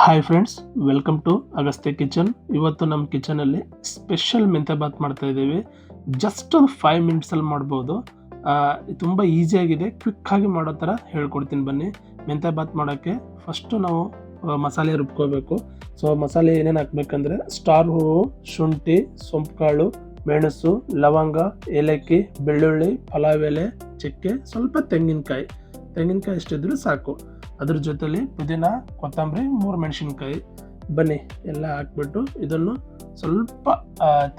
Hi friends, welcome to Agastya kitchen. ಇವತ್ತು ನಮ್ಮ ಕಿಚನಲ್ಲಿ special ಮೆಂತ್ಯ ಬಾತ್ ಮಾಡ್ತಾ ಇದ್ದೀವಿ. ಜಸ್ಟ್ ಒಂದು 5 ಮಿನಿಟ್ಸಲ್ಲಿ ಮಾಡ್ಬೋದು. ತುಂಬ ಈಸಿಯಾಗಿದೆ, ಕ್ವಿಕ್ಕಾಗಿ ಮಾಡೋ ಥರ ಹೇಳ್ಕೊಡ್ತೀನಿ ಬನ್ನಿ. ಮೆಂತ್ಯ ಬಾತ್ ಮಾಡೋಕ್ಕೆ ಫಸ್ಟು ನಾವು ಮಸಾಲೆ ರುಬ್ಕೋಬೇಕು. ಸೊ ಮಸಾಲೆ ಏನೇನು ಹಾಕ್ಬೇಕಂದ್ರೆ ಸ್ಟಾರ್ ಹೂವು, ಶುಂಠಿ, ಸೊಂಪು ಕಾಳು, ಮೆಣಸು, ಲವಂಗ, ಏಲಕ್ಕಿ, ಬೆಳ್ಳುಳ್ಳಿ, ಪಲಾವ್ ಎಲೆ, ಚಕ್ಕೆ, ಸ್ವಲ್ಪ ತೆಂಗಿನಕಾಯಿ ಎಷ್ಟಿದ್ರೂ ಸಾಕು. ಅದ್ರ ಜೊತೆಲಿ ಪುದೀನ, ಕೊತ್ತಂಬರಿ, 3 ಮೆಣಸಿನ್ಕಾಯಿ. ಬನ್ನಿ ಎಲ್ಲ ಹಾಕ್ಬಿಟ್ಟು ಇದನ್ನು ಸ್ವಲ್ಪ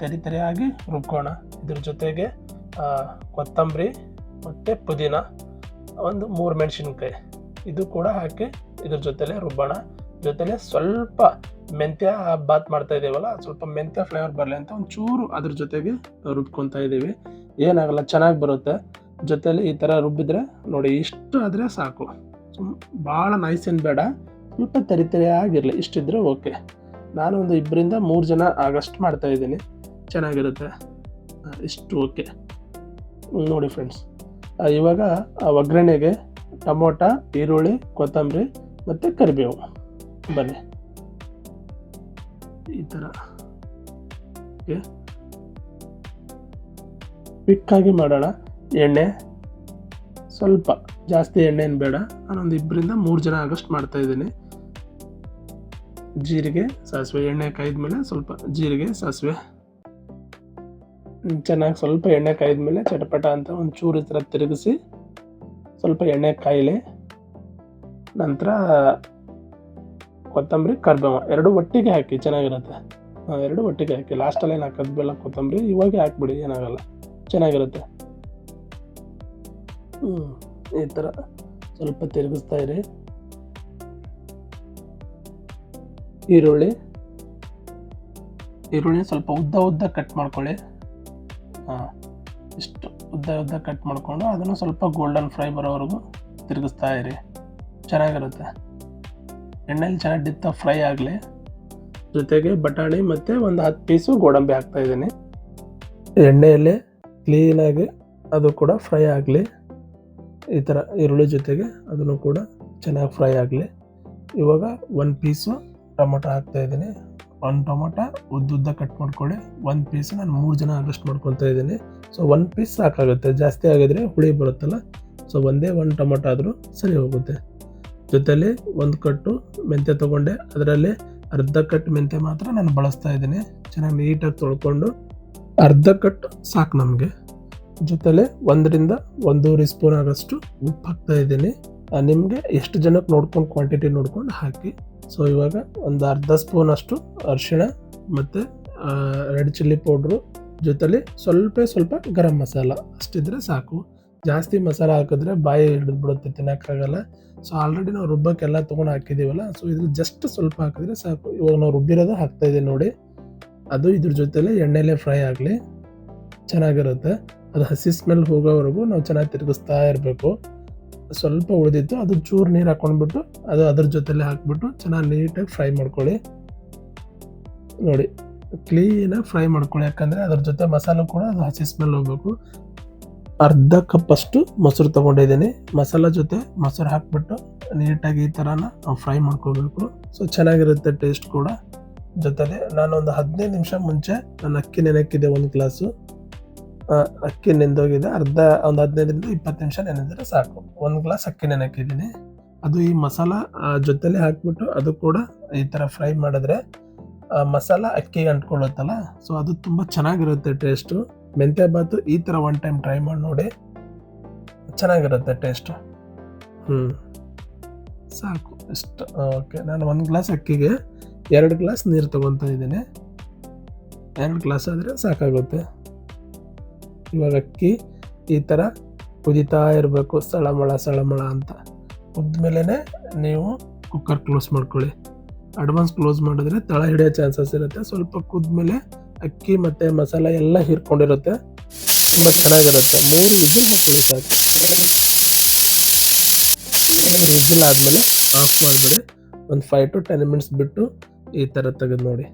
ತೆರಿಯಾಗಿ ರುಬ್ಕೋಣ. ಇದ್ರ ಜೊತೆಗೆ ಕೊತ್ತಂಬರಿ ಮತ್ತು ಪುದೀನ, ಒಂದು 3 ಮೆಣಸಿನ್ಕಾಯಿ ಇದು ಕೂಡ ಹಾಕಿ ಇದ್ರ ಜೊತೆಲೆ ರುಬ್ಬೋಣ. ಜೊತೆಲೆ ಸ್ವಲ್ಪ ಮೆಂತ್ಯ ಬಾತ್ ಮಾಡ್ತಾ ಇದ್ದೀವಲ್ಲ, ಸ್ವಲ್ಪ ಮೆಂತ್ಯ ಫ್ಲೇವರ್ ಬರಲಿ ಅಂತ ಒಂಚೂರು ಅದ್ರ ಜೊತೆಗೆ ರುಬ್ಕೊತಾ ಇದ್ದೀವಿ. ಏನಾಗಲ್ಲ, ಚೆನ್ನಾಗಿ ಬರುತ್ತೆ. ಜೊತೆಲಿ ಈ ಥರ ರುಬ್ಬಿದ್ರೆ ನೋಡಿ, ಇಷ್ಟು ಆದರೆ ಸಾಕು. ಭಾಳ ನೈಸ್ ಏನು ಬೇಡ, ಸ್ವಲ್ಪ ತೆರಿಯಾಗಿರಲಿ, ಇಷ್ಟಿದ್ರೆ ಓಕೆ. ನಾನು ಒಂದು 2-3 ಜನ ಆಗಷ್ಟು ಮಾಡ್ತಾಯಿದ್ದೀನಿ, ಚೆನ್ನಾಗಿರುತ್ತೆ. ಇಷ್ಟು ಓಕೆ ನೋಡಿ ಫ್ರೆಂಡ್ಸ್. ಇವಾಗ ಒಗ್ಗರಣೆಗೆ ಟೊಮೊಟ, ಈರುಳ್ಳಿ, ಕೊತ್ತಂಬರಿ ಮತ್ತು ಕರಿಬೇವು. ಬನ್ನಿ ಈ ಥರ ಓಕೆ, ಕ್ವಿಕ್ಕಾಗಿ ಮಾಡೋಣ. ಎಣ್ಣೆ ಸ್ವಲ್ಪ ಜಾಸ್ತಿ, ಎಣ್ಣೆ ಏನು ಬೇಡ. ನಾನೊಂದು 2-3 ಜನ ಆಗಷ್ಟು ಮಾಡ್ತಾಯಿದ್ದೀನಿ. ಜೀರಿಗೆ, ಸಾಸಿವೆ, ಎಣ್ಣೆ ಕಾಯ್ದ್ಮೇಲೆ ಸ್ವಲ್ಪ ಜೀರಿಗೆ, ಸಾಸಿವೆ ಚೆನ್ನಾಗಿ ಸ್ವಲ್ಪ ಎಣ್ಣೆ ಕಾಯ್ದ್ಮೇಲೆ ಚಟಪಟ ಅಂತ ಒಂಚೂರು ಈ ಥರ ತಿರುಗಿಸಿ ಸ್ವಲ್ಪ ಎಣ್ಣೆ ಕಾಯಲಿ. ನಂತರ ಕೊತ್ತಂಬರಿ, ಕರಿಬೇವು ಎರಡು ಒಟ್ಟಿಗೆ ಹಾಕಿ, ಚೆನ್ನಾಗಿರುತ್ತೆ. ಎರಡು ಒಟ್ಟಿಗೆ ಹಾಕಿ, ಲಾಸ್ಟಲ್ಲಿ ಏನು ಹಾಕೋದು ಬೇಡ ಕೊತ್ತಂಬರಿ, ಇವಾಗ ಹಾಕ್ಬಿಡಿ, ಏನಾಗಲ್ಲ, ಚೆನ್ನಾಗಿರುತ್ತೆ. ಈ ಥರ ಸ್ವಲ್ಪ ತಿರುಗಿಸ್ತಾ ಇರಿ. ಈರುಳ್ಳಿ ಸ್ವಲ್ಪ ಉದ್ದ ಕಟ್ ಮಾಡ್ಕೊಳ್ಳಿ. ಇಷ್ಟು ಉದ್ದ ಕಟ್ ಮಾಡಿಕೊಂಡು ಅದನ್ನು ಸ್ವಲ್ಪ ಗೋಲ್ಡನ್ ಫ್ರೈ ಬರೋವರೆಗೂ ತಿರುಗಿಸ್ತಾ ಇರಿ, ಚೆನ್ನಾಗಿರುತ್ತೆ. ಎಣ್ಣೆಲಿ ಚೆನ್ನಾಗಿ ಡಿತ್ತ ಫ್ರೈ ಆಗಲಿ. ಜೊತೆಗೆ ಬಟಾಣಿ ಮತ್ತು ಒಂದು 10 ಪೀಸು ಗೋಡಂಬಿ ಹಾಕ್ತಾಯಿದ್ದೀನಿ. ಎಣ್ಣೆಯಲ್ಲಿ ಕ್ಲೀನಾಗಿ ಅದು ಕೂಡ ಫ್ರೈ ಆಗಲಿ. ಈ ಥರ ಈರುಳ್ಳಿ ಜೊತೆಗೆ ಅದನ್ನು ಕೂಡ ಚೆನ್ನಾಗಿ ಫ್ರೈ ಆಗಲಿ. ಇವಾಗ 1 ಪೀಸು ಟೊಮೊಟೊ ಹಾಕ್ತಾಯಿದ್ದೀನಿ. 1 ಟೊಮೊಟೊ ಉದ್ದ ಕಟ್ ಮಾಡ್ಕೊಳ್ಳಿ. 1 ಪೀಸ್ ನಾನು 3 ಜನ ಆಗಷ್ಟು ಮಾಡ್ಕೊತಾ ಇದ್ದೀನಿ. ಸೊ 1 ಪೀಸ್ ಸಾಕಾಗುತ್ತೆ, ಜಾಸ್ತಿ ಆಗಿದ್ರೆ ಹುಳಿ ಬರುತ್ತಲ್ಲ. ಸೊ ಒಂದೇ 1 ಟೊಮೊಟೊ ಆದರೂ ಸರಿ ಹೋಗುತ್ತೆ. ಜೊತೆಲಿ 1 ಕಟ್ಟು ಮೆಂತ್ಯ ತೊಗೊಂಡೆ, ಅದರಲ್ಲಿ ಅರ್ಧ ಕಟ್ ಮೆಂತ್ಯ ಮಾತ್ರ ನಾನು ಬಳಸ್ತಾ ಇದ್ದೀನಿ. ಚೆನ್ನಾಗಿ ನೀಟಾಗಿ ತೊಳ್ಕೊಂಡು ಅರ್ಧ ಕಟ್ ಸಾಕು ನಮಗೆ. ಜೊತೆಲೆ 1-1.5 ಸ್ಪೂನ್ ಆಗಷ್ಟು ಉಪ್ಪು ಹಾಕ್ತಾ ಇದ್ದೀನಿ. ನಿಮಗೆ ಎಷ್ಟು ಜನಕ್ಕೆ ನೋಡ್ಕೊಂಡು ಕ್ವಾಂಟಿಟಿ ನೋಡ್ಕೊಂಡು ಹಾಕಿ. ಸೊ ಇವಾಗ ಒಂದು ಅರ್ಧ ಸ್ಪೂನ್ ಅಷ್ಟು ಅರಿಶಿಣ ಮತ್ತು ರೆಡ್ ಚಿಲ್ಲಿ ಪೌಡ್ರು, ಜೊತೆಲಿ ಸ್ವಲ್ಪ ಗರಂ ಮಸಾಲ ಅಷ್ಟಿದ್ರೆ ಸಾಕು. ಜಾಸ್ತಿ ಮಸಾಲ ಹಾಕಿದ್ರೆ ಬಾಯಿ ಹಿಡಿದ್ಬಿಡುತ್ತೆ, ತಿನ್ನೋಕ್ಕಾಗಲ್ಲ. ಸೊ ಆಲ್ರೆಡಿ ನಾವು ರುಬ್ಬಕ್ಕೆಲ್ಲ ತೊಗೊಂಡು ಹಾಕಿದ್ದೀವಲ್ಲ, ಸೊ ಇದು ಜಸ್ಟ್ ಸ್ವಲ್ಪ ಹಾಕಿದ್ರೆ ಸಾಕು. ಇವಾಗ ನಾವು ರುಬ್ಬಿರೋದು ಹಾಕ್ತಾಯಿದ್ದೀವಿ ನೋಡಿ, ಅದು ಇದ್ರ ಜೊತೆಲೆ ಎಣ್ಣೆಲೇ ಫ್ರೈ ಆಗಲಿ, ಚೆನ್ನಾಗಿರುತ್ತೆ. ಅದು ಹಸಿ ಸ್ಮೆಲ್ ಹೋಗೋವರೆಗೂ ನಾವು ಚೆನ್ನಾಗಿ ತಿರುಗಿಸ್ತಾ ಇರಬೇಕು. ಸ್ವಲ್ಪ ಉಳಿದಿತ್ತು, ಅದು ಚೂರು ನೀರು ಹಾಕ್ಕೊಂಡ್ಬಿಟ್ಟು ಅದು ಅದ್ರ ಜೊತೆಲೆ ಹಾಕ್ಬಿಟ್ಟು ಚೆನ್ನಾಗಿ ನೀಟಾಗಿ ಫ್ರೈ ಮಾಡ್ಕೊಳ್ಳಿ. ನೋಡಿ, ಕ್ಲೀನಾಗಿ ಫ್ರೈ ಮಾಡ್ಕೊಳ್ಳಿ, ಯಾಕಂದರೆ ಅದ್ರ ಜೊತೆ ಮಸಾಲೆ ಕೂಡ ಅದು ಹಸಿ ಸ್ಮೆಲ್ ಹೋಗಬೇಕು. ಅರ್ಧ ಕಪ್ಪಷ್ಟು ಮೊಸರು ತೊಗೊಂಡಿದ್ದೀನಿ. ಮಸಾಲ ಜೊತೆ ಮೊಸರು ಹಾಕ್ಬಿಟ್ಟು ನೀಟಾಗಿ ಈ ಥರನ ನಾವು ಫ್ರೈ ಮಾಡ್ಕೋಬೇಕು. ಸೊ ಚೆನ್ನಾಗಿರುತ್ತೆ ಟೇಸ್ಟ್ ಕೂಡ. ಜೊತೆಲೆ ನಾನೊಂದು 15 ನಿಮಿಷ ಮುಂಚೆ ನಾನು ಅಕ್ಕಿ ನೆನೆಕ್ಕಿದೆ, 1 ಗ್ಲಾಸು ಅಕ್ಕಿ ನೆಂದೋಗಿದೆ. ಒಂದು 15-20 ನಿಮಿಷ ನೆನೆದರೆ ಸಾಕು. 1 ಗ್ಲಾಸ್ ಅಕ್ಕಿ ನೆನೆಕ್ಕಿದ್ದೀನಿ. ಅದು ಈ ಮಸಾಲ ಜೊತೆಲೆ ಹಾಕ್ಬಿಟ್ಟು ಅದು ಕೂಡ ಈ ಥರ ಫ್ರೈ ಮಾಡಿದ್ರೆ ಮಸಾಲ ಅಕ್ಕಿಗೆ ಅಂಟ್ಕೊಳ್ಳುತ್ತಲ್ಲ, ಸೊ ಅದು ತುಂಬ ಚೆನ್ನಾಗಿರುತ್ತೆ ಟೇಸ್ಟು. ಮೆಂತ್ಯ ಬಾತು ಈ ಥರ 1 ಟೈಮ್ ಟ್ರೈ ಮಾಡಿ ನೋಡಿ, ಚೆನ್ನಾಗಿರುತ್ತೆ ಟೇಸ್ಟು. ಸಾಕು ಇಷ್ಟು ಓಕೆ. ನಾನು 1 ಗ್ಲಾಸ್ ಅಕ್ಕಿಗೆ 2 ಗ್ಲಾಸ್ ನೀರು ತೊಗೊತಾ ಇದ್ದೀನಿ. 2 ಗ್ಲಾಸ್ ಆದರೆ ಸಾಕಾಗುತ್ತೆ. ಇವಾಗ ಅಕ್ಕಿ ಈ ಥರ ಕುದೀತಾ ಇರಬೇಕು, ಸಳಮಳ ಅಂತ. ಕುದ್ಮೇಲೆ ನೀವು ಕುಕ್ಕರ್ ಕ್ಲೋಸ್ ಮಾಡ್ಕೊಳ್ಳಿ. ಅಡ್ವಾನ್ಸ್ ಕ್ಲೋಸ್ ಮಾಡಿದ್ರೆ ತಳ ಹಿಡಿಯೋ ಚಾನ್ಸಸ್ ಇರುತ್ತೆ. ಸ್ವಲ್ಪ ಕುದ್ಮೇಲೆ ಅಕ್ಕಿ ಮತ್ತು ಮಸಾಲೆ ಎಲ್ಲ ಹೀರ್ಕೊಂಡಿರುತ್ತೆ, ತುಂಬ ಚೆನ್ನಾಗಿರುತ್ತೆ. 3 ವಿಸಿಲ್ ಹಾಕ್ಕೊಳ್ಳಿ ಸಾಕು. 3 ವಿಸಿಲ್ ಆದಮೇಲೆ ಆಫ್ ಮಾಡಿಬಿಡಿ. ಒಂದು 5 to 10 ಮಿನಿಟ್ಸ್ ಬಿಟ್ಟು ಈ ಥರ ತೆಗೆದು ನೋಡಿ,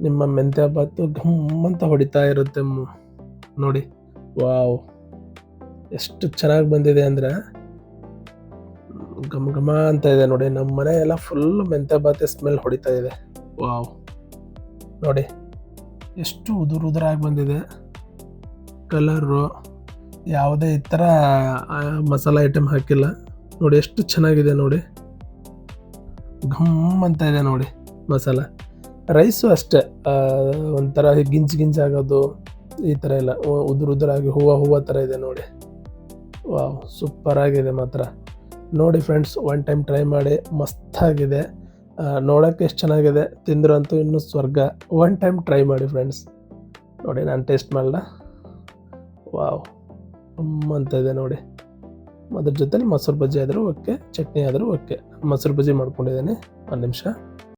ನಿಮ್ಮ ಮೆಂತ್ಯ ಬಾತು ಘಮ್ಮಂತ ಹೊಡಿತಾ ಇರುತ್ತೆ ನೋಡಿ. ವಾವ್, ಎಷ್ಟು ಚೆನ್ನಾಗಿ ಬಂದಿದೆ ಅಂದರೆ ಘಮ ಘಮ ಅಂತ ಇದೆ ನೋಡಿ. ನಮ್ಮ ಮನೆ ಎಲ್ಲ ಫುಲ್ ಮೆಂತೆ ಬಾತೆ ಸ್ಮೆಲ್ ಹೊಡಿತಾ ಇದೆ. ವಾವ್, ನೋಡಿ ಎಷ್ಟು ಉದುರಾಗಿ ಬಂದಿದೆ ಕಲರು. ಯಾವುದೇ ಈ ಥರ ಮಸಾಲ ಐಟಮ್ ಹಾಕಿಲ್ಲ ನೋಡಿ. ಎಷ್ಟು ಚೆನ್ನಾಗಿದೆ ನೋಡಿ, ಘಮ್ ಅಂತ ಇದೆ ನೋಡಿ ಮಸಾಲ. ರೈಸು ಅಷ್ಟೇ ಒಂಥರ ಗಿಂಜಾಗೋದು ಈ ಥರ ಇಲ್ಲ, ಉದುರಾಗಿ ಹೂವು ಥರ ಇದೆ ನೋಡಿ. ವಾವ್, ಸೂಪರ್ ಆಗಿದೆ ಮಾತ್ರ. ನೋಡಿ ಫ್ರೆಂಡ್ಸ್, ಒನ್ ಟೈಮ್ ಟ್ರೈ ಮಾಡಿ, ಮಸ್ತಾಗಿದೆ. ನೋಡೋಕ್ಕೆ ಎಷ್ಟು ಚೆನ್ನಾಗಿದೆ, ತಿಂದ್ರು ಅಂತೂ ಇನ್ನೂ ಸ್ವರ್ಗ. ಒನ್ ಟೈಮ್ ಟ್ರೈ ಮಾಡಿ ಫ್ರೆಂಡ್ಸ್. ನೋಡಿ ನಾನು ಟೇಸ್ಟ್ ಮಾಡಲ. ವಾವ್, ಅಂತ ಇದೆ ನೋಡಿ. ಅದ್ರ ಜೊತೆಲಿ ಮೊಸರು ಬಜ್ಜಿ ಆದರೂ ಓಕೆ, ಚಟ್ನಿ ಆದರೂ ಓಕೆ. ಮೊಸರು ಬಜ್ಜಿ ಮಾಡ್ಕೊಂಡಿದ್ದೀನಿ. ಒಂದು ನಿಮಿಷ.